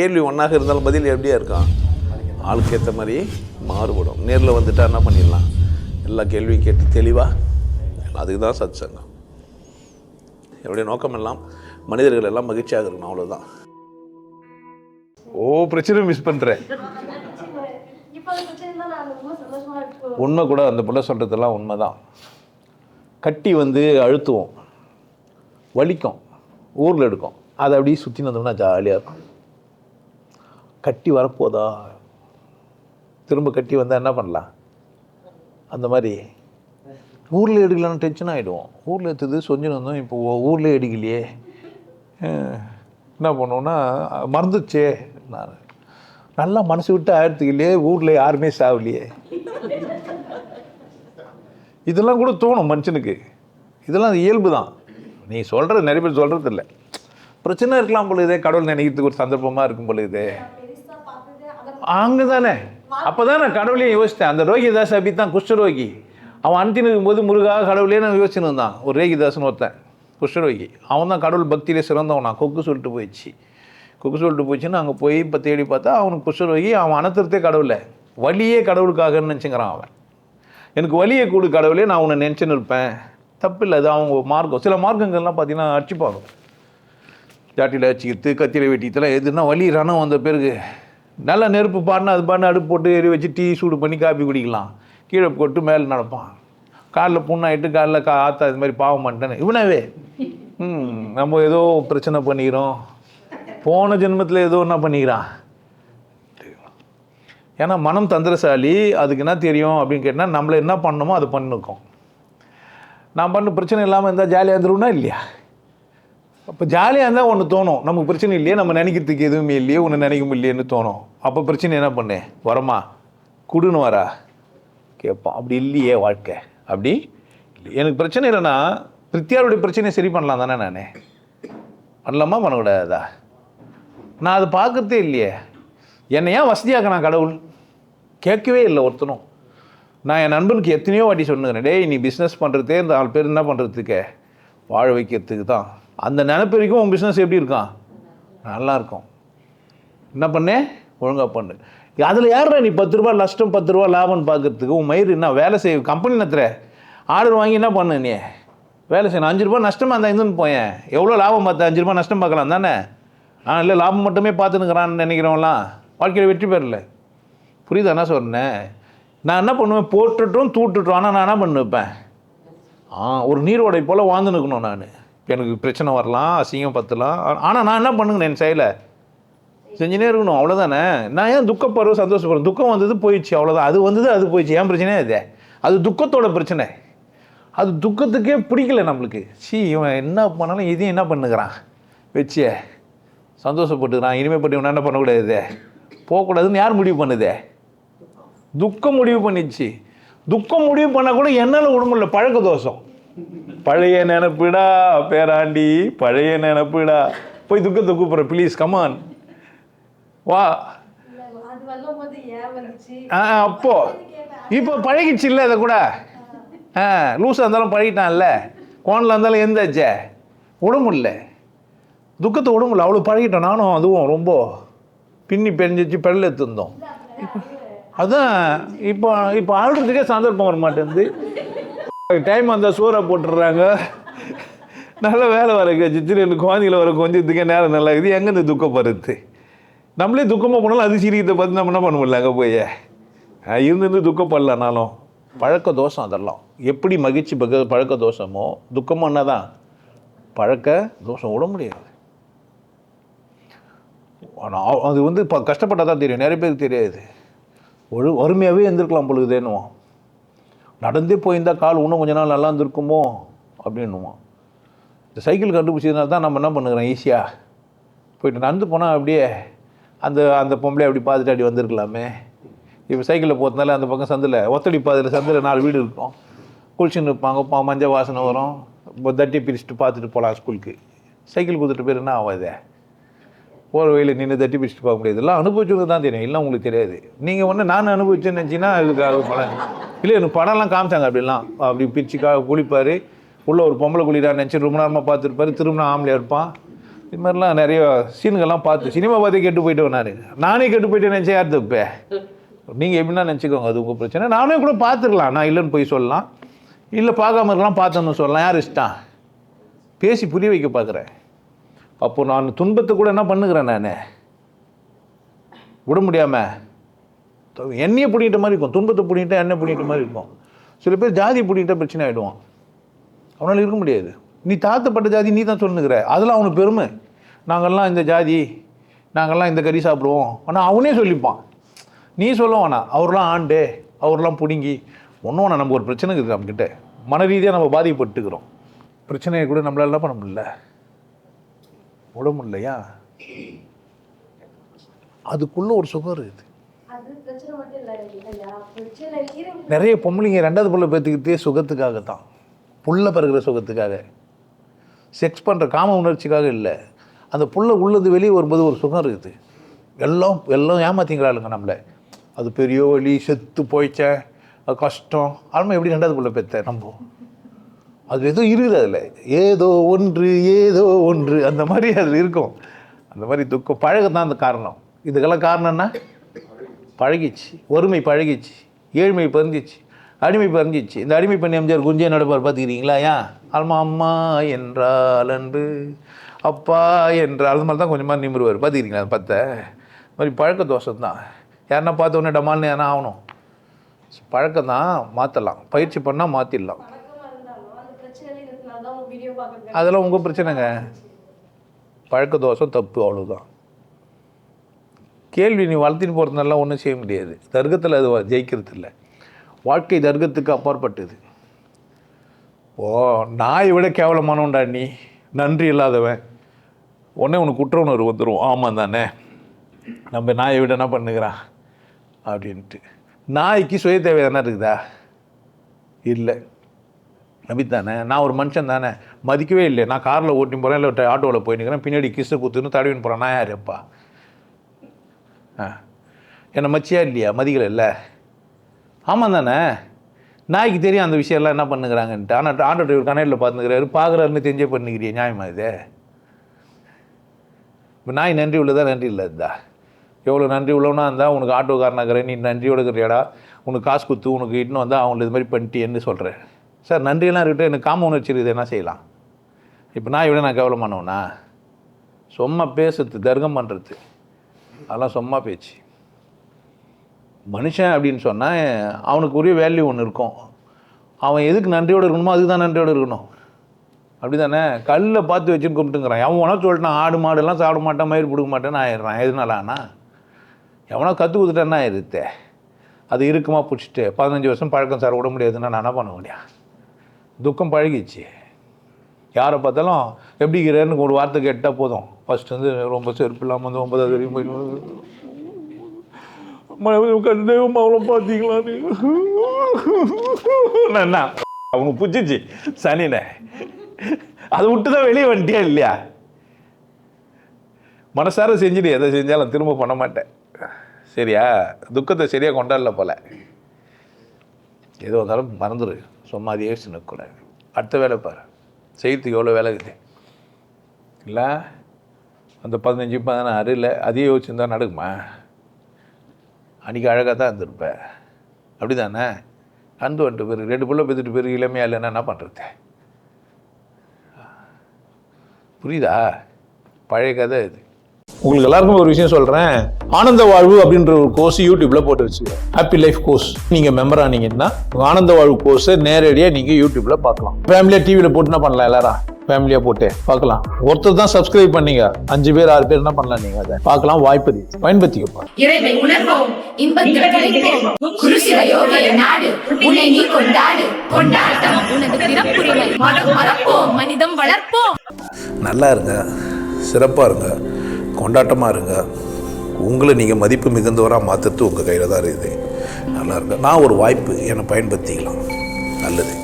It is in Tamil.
கேள்வி ஒன்றாக இருந்தாலும் பதில் எப்படியா இருக்கான், ஆளுக்கு ஏற்ற மாதிரி மாறுபடும். நேரில் வந்துட்டால் என்ன பண்ணிடலாம், எல்லா கேள்வியும் கேட்டு தெளிவாக. அதுக்கு தான் சத் சங்கம். என்னுடைய நோக்கம் எல்லாம் மனிதர்கள் எல்லாம் மகிழ்ச்சியாக இருக்கணும், அவ்வளோதான். பிரச்சனை மிஸ் பண்ணுறேன். உண்மை கூட அந்த பிள்ளை சொல்கிறதெல்லாம் உண்மை தான். கட்டி அழுத்துவோம், வலிக்கும், ஊரில் எடுக்கும், அதை அப்படியே சுற்றி வந்தோம்னா ஜாலியாக இருக்கும். கட்டி வரப்போதா, திரும்ப கட்டி வந்தால் என்ன பண்ணலாம், அந்த மாதிரி ஊரில் எடுக்கலான்னு டென்ஷன் ஆகிடுவோம். ஊரில் எடுத்தது சொஞ்சின்னு வந்தோம், இப்போ ஊரில் எடுக்கலையே என்ன பண்ணுவோன்னா மறந்துச்சே, நான் நல்லா மனசு விட்டு ஆயிரத்துக்குலையே ஊரில் யாருமே சாவலையே, இதெல்லாம் கூட தோணும் மனுஷனுக்கு. இதெல்லாம் இயல்பு தான். நீ சொல்கிறது நிறைய பேர் சொல்கிறது இல்லை. பிரச்சனை இருக்கலாம் பொழுதே, கடவுள் நினைக்கிறதுக்கு ஒரு சந்தர்ப்பமாக இருக்கும் பொழுது அங்கே தானே. அப்போ தான் நான் கடவுளையும் யோசித்தேன். அந்த ரோகிதாஸ் அப்படி தான், குஷ்டரோகி. அவன் அனுப்பின்னு இருக்கும்போது முருகாக கடவுளே நான் யோசிச்சுன்னு இருந்தான். ஒரு ரோகிதாஸ்னு ஒருத்தன் குஷ்டரோகி, அவன் தான் கடவுள் பக்தியிலே சிறந்தவனா. கொக்கு சொல்லிட்டு போயிடுச்சுன்னு அங்கே போய் இப்போ தேடி பார்த்தா அவனுக்கு குஷ்டரோகி. அவன் அனுத்துறதே கடவுளை, வலியே கடவுளுக்காகன்னு நினச்சிக்கிறான் அவன். எனக்கு வலியை கூடு கடவுளே, நான் உன்னை நினச்சின்னு இருப்பேன், தப்பு இல்லை. அது அவங்க மார்க்கம். சில மார்க்கங்கள்லாம் பார்த்தீங்கன்னா அடிச்சுப்பாங்க, ஜாட்டியில் அடிச்சுக்கிட்டு கத்தியில் வெட்டித்தெல்லாம் எதுனா வலி ரணம் வந்த பிறகு நல்லா நெருப்பு பாடினா அது பாடினா அடுப்பு போட்டு எரி வச்சு டீ சூடு பண்ணி காப்பி குடிக்கலாம். கீழே போட்டு மேலே நடப்பான். காலில் புண்ணாயிட்டு காலில் ஆத்தா இது மாதிரி பாவம் பண்ணிட்டேன்னு இவனாவே நம்ம ஏதோ பிரச்சனை பண்ணிக்கிறோம், போன ஜென்மத்தில் ஏதோ என்ன பண்ணிக்கிறான். ஏன்னா மனம் தந்திரசாலி, அதுக்கு என்ன தெரியும் அப்படின்னு கேட்டால் நம்மளை என்ன பண்ணணுமோ அதை பண்ணிருக்கோம். நான் பண்ண பிரச்சனை இல்லாமல் இருந்தால் ஜாலியாக இருந்துருவோம்னா இல்லையா? அப்போ ஜாலியாக இருந்தால் ஒன்று தோணும், நமக்கு பிரச்சனை இல்லையே, நம்ம நினைக்கிறதுக்கு எதுவுமே இல்லையே, ஒன்று நினைக்க முடியலையேன்னு தோணும். அப்போ பிரச்சனை என்ன பண்ணேன், வரமா குடுன்னு வரா கேட்பான். அப்படி இல்லையே வாழ்க்கை, அப்படி இல்லை. எனக்கு பிரச்சனை இல்லைன்னா பிரித்தியாருடைய பிரச்சனையை சரி பண்ணலாம் தானே, நான் பண்ணலாமா பண்ணக்கூடாதா? நான் அதை பார்க்கறதே இல்லையே. என்னை ஏன் வசதியாக்க கடவுள் கேட்கவே இல்லை ஒருத்தனும். நான் என் நண்பனுக்கு எத்தனையோ வாட்டி சொன்னுக்கிறேன், டேய் நீ பிஸ்னஸ் பண்ணுறதே இந்த 4 பேர் என்ன பண்ணுறதுக்கு, வாழ வைக்கிறதுக்கு தான். அந்த நினைப்பு வரைக்கும் உன் பிஸ்னஸ் எப்படி இருக்கான், நல்லா இருக்கும். என்ன பண்ணேன், ஒழுங்காக பண்ணு. அதில் யாரா நீ 10 ரூபா நஷ்டம் 10 ரூபா லாபம்னு பார்க்குறதுக்கு உன் மயிர் என்ன வேலை செய்ய, கம்பெனி நத்துற ஆர்டர் வாங்கி என்ன பண்ணு, நீ வேலை செய்யணும். 5 ரூபா நஷ்டமாக இருந்தால் இருந்துன்னு போயேன், எவ்வளோ லாபம் பார்த்து 5 ரூபா நஷ்டம் பார்க்கலாம் தானே. இல்லை லாபம் மட்டுமே பார்த்துன்னுக்கிறான்னு நினைக்கிறவங்களாம் வாழ்க்கையில் வெற்றி பெறல. புரியுது என்ன சொன்னேன்? நான் என்ன பண்ணுவேன், போட்டுட்டோம் தூட்டுட்டோம். ஆனால் நான் என்ன பண்ணுவேன், ஒரு நீரோடை போல் வாழ்ந்து நிற்கணும். நான் எனக்கு பிரச்சனை வரலாம், அசிங்கம் பற்றலாம், ஆனால் நான் என்ன பண்ணுங்கண்ணே, என் செயலை செஞ்சுனே இருக்கணும், அவ்வளோதானே. நான் ஏன் துக்கப்படுறோம் சந்தோஷப்படுறேன், துக்கம் வந்தது போயிடுச்சு, அவ்வளோதான். அது வந்தது அது போயிடுச்சு, ஏன் பிரச்சனையே இது, அது துக்கத்தோட பிரச்சனை. அது துக்கத்துக்கே பிடிக்கல நம்மளுக்கு. இவன் என்ன பண்ணாலும் இதையும் என்ன பண்ணுகிறான் வச்சு சந்தோஷப்பட்டுக்கிறான். இனிமேல் இவன் என்ன பண்ணக்கூடாது, போகக்கூடாதுன்னு யார் முடிவு பண்ணுதே, துக்கம் முடிவு பண்ணிடுச்சு. துக்கம் முடிவு பண்ணால் கூட என்னால் உடம்புல பழக்க தோஷம். பழைய நினப்புடா பேராண்டி, பழைய நினப்புடா. போய் துக்கத்தை கூப்பிட்ற ப்ளீஸ் கமான் வா. அப்போ இப்போ பழகிடுச்சு இல்லை, அதை கூட லூஸாக இருந்தாலும் பழகிட்டான்ல, கோனில் இருந்தாலும் எந்தாச்சே உடம்பு இல்லை, துக்கத்தை உடம்பு இல்லை, அவ்வளோ பழகிட்டோம். நானும் அதுவும் ரொம்ப பின்னி பெரிஞ்சிச்சு பெடல் எடுத்துருந்தோம். அதுதான் இப்போ இப்போ ஆடுறதுக்கே சந்தர்ப்பம் வர மாட்டேங்குது. டைம் வந்தால் சோறா போட்டுடுறாங்க, நல்ல வேலை வர கட்சி எனக்கு குழந்தைகளை வர கொஞ்சத்துக்கே நேரம் நல்லா இருக்குது. எங்கே இந்த துக்கப்படுறது, நம்மளே துக்கமாக போனாலும் அது சிரிக்கிறத பார்த்து நம்ம என்ன பண்ண முடியல, அங்கே போய் இருந்து துக்கப்படலனாலும் பழக்க தோஷம். அதெல்லாம் எப்படி மகிழ்ச்சி பழக்க தோஷமோ துக்கமானா தான் பழக்க தோஷம் விட முடியாது. ஆனால் அது இப்போ கஷ்டப்பட்டால் தான் தெரியும், நிறைய பேருக்கு தெரியாது. வறுமையாகவே இருந்திருக்கலாம் பொழுதுதேன்னுவான், நடந்தே போயிருந்தால் கால் இன்னும் கொஞ்ச நாள் நல்லா இருந்திருக்குமோ அப்படின்னுவான். இந்த சைக்கிள் கண்டுபிடிச்சதுனால தான் நம்ம என்ன பண்ணுறோம், ஈஸியாக போயிட்டு நடந்து போனால் அப்படியே அந்த பொம்பளை அப்படி பார்த்துட்டு அப்படி வந்திருக்கலாமே. இப்போ சைக்கிளில் போகிறதுனால அந்த பக்கம் சந்தில் ஒத்தடி பாதையில் சந்தில் 4 வீடு இருக்கும், குளிச்சுன்னு இருப்பாங்க, மஞ்சள் வாசனை வரும், தட்டி பிரிச்சுட்டு பார்த்துட்டு போகலாம் ஸ்கூலுக்கு. சைக்கிள் கொடுத்துட்டு பேர் என்ன ஆகாது, போகிற வழியில் நின்று தட்டி பிடிச்சிட்டு பார்க்க முடியாது. எல்லாம் அனுபவிச்சவங்க தான் தெரியும், இல்லை உங்களுக்கு தெரியாது. நீங்கள் ஒன்று நான் அனுபவிச்சேன்னு நினச்சிங்கன்னா அதுக்காக படம் இல்லை. எனக்கு படம்லாம் காமிச்சாங்க, அப்படிலாம் அப்படி பிரிச்சு குளிப்பார், உள்ளே ஒரு பொம்பளை குளிரான்னு நினச்சி ரொம்ப நேரமாக பார்த்துருப்பாரு. திரும்ப ஆம்பளையாக இருப்பான், இது மாதிரிலாம் நிறைய சீன்கள்லாம் பார்த்து சினிமா பார்த்து கெட்டு போயிட்டேன் நானே கெட்டு போயிட்டேன் நினச்சா யார் தப்பு? நீங்கள் எப்படின்னா நினச்சிக்கோங்க, அது உங்கள் பிரச்சனை. நானே கூட பார்த்துக்கலாம், நான் இல்லைன்னு போய் சொல்லலாம், இல்லை பார்க்காம இருக்கலாம், பார்த்தோன்னு சொல்லலாம், யார் இஷ்டம்? பேசி புரிய வைக்க பார்க்குறேன். அப்போது நான் துன்பத்தை கூட என்ன பண்ணுகிறேன், நான் விட முடியாமல் எண்ணெயை பிடிக்கிட்ட மாதிரி இருக்கும், துன்பத்தை பிடிக்கிட்ட எண்ணெய் பிடிக்கிட்ட மாதிரி இருக்கும். சில பேர் ஜாதி பிடிக்கிட்ட பிரச்சனை ஆகிடுவான், அவனால் இருக்க முடியாது. நீ தாழ்த்தப்பட்ட ஜாதி நீ தான் சொல்லுங்கிற, அதெல்லாம் அவனுக்கு பெருமை. நாங்கள்லாம் இந்த ஜாதி, நாங்கள்லாம் இந்த கறி சாப்பிடுவோம், ஆனால் அவனே சொல்லிப்பான். நீ சொல்ல வேணாம், அவர்லாம் ஆண்டு, அவர்லாம் பிடுங்கி ஒன்றும் வேணாம். நமக்கு ஒரு பிரச்சனை இருக்குது, நம்மக்கிட்ட மன ரீதியாக நம்ம பாதிக்கப்பட்டுக்கிறோம். பிரச்சனையை கூட நம்மளால என்ன பண்ண முடியல, விட முடியலையா? அதுக்குள்ளே ஒரு சுகம் இருக்குது. நிறைய பொம்பளைங்க ரெண்டாவது புள்ள பேத்துக்கிட்டே சுகத்துக்காக தான், புள்ள பிறகுற சுகத்துக்காக, செக்ஸ் பண்ணுற காம உணர்ச்சிக்காக இல்லை. அந்த புள்ள உள்ளது வெளியே வரும்போது ஒரு சுகம் இருக்குது. எல்லாம் ஏமாத்திங்கிறாளுங்க நம்மளை. அது பெரிய வலி, செத்து போயிச்சேன், அது கஷ்டம். ஆல்மா எப்படி ரெண்டாவது புள்ள பெற்ற நம்ம, அது ஏதோ இருக்குது, அதில் ஏதோ ஒன்று அந்த மாதிரி அது இருக்கும். அந்த மாதிரி துக்கம் பழகத்தான் அந்த காரணம். இதுக்கெல்லாம் காரணம்னா பழகிச்சு, ஒருமை பழகிச்சு, ஏழ்மை பறிஞ்சிச்சு, அடிமை பறிஞ்சிச்சு. இந்த அடிமை பண்ணி எம்ஜிஆர் குஞ்சே நடப்பார் பார்த்துக்கிறீங்களா? ஏன் ஆல்மா அம்மா என்றால் அன்பு, அப்பா என்றால் அது மாதிரி தான் கொஞ்சமாக நிமிருவார் பார்த்துக்கிறீங்களா? அது பார்த்த மாதிரி பழக்க தோஷம் தான். யாருன்னா பார்த்த உடனே டமால்னு ஏன்னா ஆகணும். பழக்கம் தான் மாற்றலாம், பயிற்சி பண்ணால் மாற்றிடலாம். அதெல்லாம் உங்கள் பிரச்சனைங்க. பழக்க தோஷம் தப்பு, அவ்வளோதான். கேள்வி நீ வளர்த்தின்னு போகிறதுனால ஒன்றும் செய்ய முடியாது. தர்க்கத்தில் அது ஜெயிக்கிறது இல்லை. வாழ்க்கை தர்க்கத்துக்கு அப்பாற்பட்டது. நாயை விட கேவலமானவன்டா நீ, நன்றி இல்லாதவன், உடனே உனக்கு குற்ற உணர்வு வந்துடும். ஆமாம் தானே, நம்ம நாயை விட என்ன பண்ணுகிறான் அப்படின்ட்டு. நாய்க்கு சுய தேவை தானே இருக்குதா? இல்லை. நம்பித்தானே, நான் ஒரு மனுஷன் தானே, மதிக்கவே இல்லை. நான் காரில் ஓட்டின்னு போகிறேன், இல்லை ஆட்டோவில் போயின்னுக்கிறேன், பின்னாடி கிஸ்ஸை குத்துன்னு தடவின்னு போகிறேன். நான் யார் அப்பா? என்னை மச்சியா இல்லையா? மதிக்கலை இல்லை. ஆமாம் தானே, நாய்க்கு தெரியும் அந்த விஷயம்லாம் என்ன பண்ணுங்கிறாங்கன்ட்டு. ஆனால் ஆட்டோ டிரைவர் கனெக்டில் பார்த்துக்கிறாரு, பார்க்குறாருன்னு தெரிஞ்சே பண்ணிக்கிறிய, நியாயமா இது? இப்போ நாய் நன்றி உள்ளதா நன்றி இல்லாததா? எவ்வளோ நன்றி உள்ளவனா இருந்தால் உனக்கு ஆட்டோக்காரனாக்கிறேன், நீ நன்றியோடு இருக்கிறியாடா, உனக்கு காசு கொடுத்து உனக்கு இன்னும் வந்தால் அவங்களை இது மாதிரி பண்ணிட்டேன்னு சொல்கிறேன். சார் நன்றியெல்லாம் இருக்கட்டும், எனக்கு காம உணர்ச்சி இருக்குது, என்ன செய்யலாம்? இப்போ நாயை விட நான் கேவலமானவனா? சும்மா பேசுறது, தர்க்கம் பண்ணுறது, அதெல்லாம் சும்மா பேச்சு. மனுஷன் அப்படின்னு சொன்னால் அவனுக்கு உரிய வேல்யூ ஒன்று இருக்கும். அவன் எதுக்கு நன்றியோடு இருக்கணுமோ அதுக்கு தான் நன்றியோடு இருக்கணும். அப்படி தானே? கல்லை பார்த்து வச்சுன்னு கும்பிட்டுங்கிறான். எவன் வேணா சொல்லிட்டான், ஆடு மாடுலாம் சாப்பிட மாட்டேன், மயிர் பிடிக்க மாட்டேன்னு ஆயிடுறான். எதுனால ஆனால் எவனா கற்று கொடுத்துட்டேன்னா இருத்தே, அது இருக்குமா பிடிச்சிட்டு 15 வருஷம் பழக்கம் சார் விட முடியாதுன்னா நான் என்ன பண்ண முடியும்? துக்கம் பழகிச்சு. யாரை பார்த்தாலும் எப்படிங்கிறேன்னு ஒரு வார்த்தை கேட்டால் போதும், ஃபஸ்ட்டு வந்து ரொம்ப செருப்பு இல்லாமல் வந்து 9வது வரையும் போயிட்டு கண்டேவும் அவ்வளோ பார்த்தீங்களான்னு என்ன அவனுக்கு பிடிச்சிச்சு சனின. அதை விட்டு தான் வெளியே வந்துட்டியா இல்லையா? மனசார செஞ்சுட்டு எதை செஞ்சாலும் திரும்ப பண்ண மாட்டேன். சரியா? துக்கத்தை சரியாக கொண்டாடல போல. ஏதோ வந்தாலும் மறந்துடு, சும்மா அதே நிற்கக்கூடாது. அடுத்த வேலை பாரு, செய்யறதுக்கு எவ்வளோ வேலை இருக்குது இல்லை? அந்த 15-16 இல்லை, அதையே யோசிச்சுருந்தா நடக்குமா? அன்றைக்கி அழகாக தான் இருந்திருப்பேன். அப்படி தானே? கந்து வந்துட்டு பிறகு 2 பிள்ளை பெற்றுட்டு பிறகு இளமையாக இல்லைன்னா என்ன பண்ணுறது? புரியுதா? பழைய கதை இது. உங்களுக்கு எல்லாருக்கும் ஒரு விஷயம் சொல்கிறேன். ஆனந்த வாழ்வு அப்படின்ற ஒரு கோர்ஸ் யூடியூப்பில் போட்டு வச்சுருக்கேன். Happy life course. நீங்கள் மெம்பர் ஆனீங்கன்னா ஆனந்த வாழ்வு கோர்ஸை நேரடியாக நீங்கள் யூடியூப்பில் பார்க்கலாம். ஃபேமிலியாக டிவியில் போட்டு என்ன பண்ணலாம், எல்லாரும் ஃபேமிலியாக போட்டு பார்க்கலாம். ஒருத்தர் தான் சப்ஸ்கிரைப் பண்ணீங்க, 5 பேர் 6 பேர் என்ன பண்ணலாம், நீங்கள் அதை பார்க்கலாம். வாய்ப்பு பயன்படுத்திக்கப்பா. நல்லா இருங்க, சிறப்பாக இருங்க, கொண்டாட்டமாக இருங்க. உங்களை நீங்கள் மதிப்பு மிகுந்தவராக மாற்றுறது உங்கள் கையில் தான் இருக்குது. நல்லா இருங்க. நான் ஒரு வாய்ப்பு, என்னை பயன்படுத்திக்கலாம். நல்லது.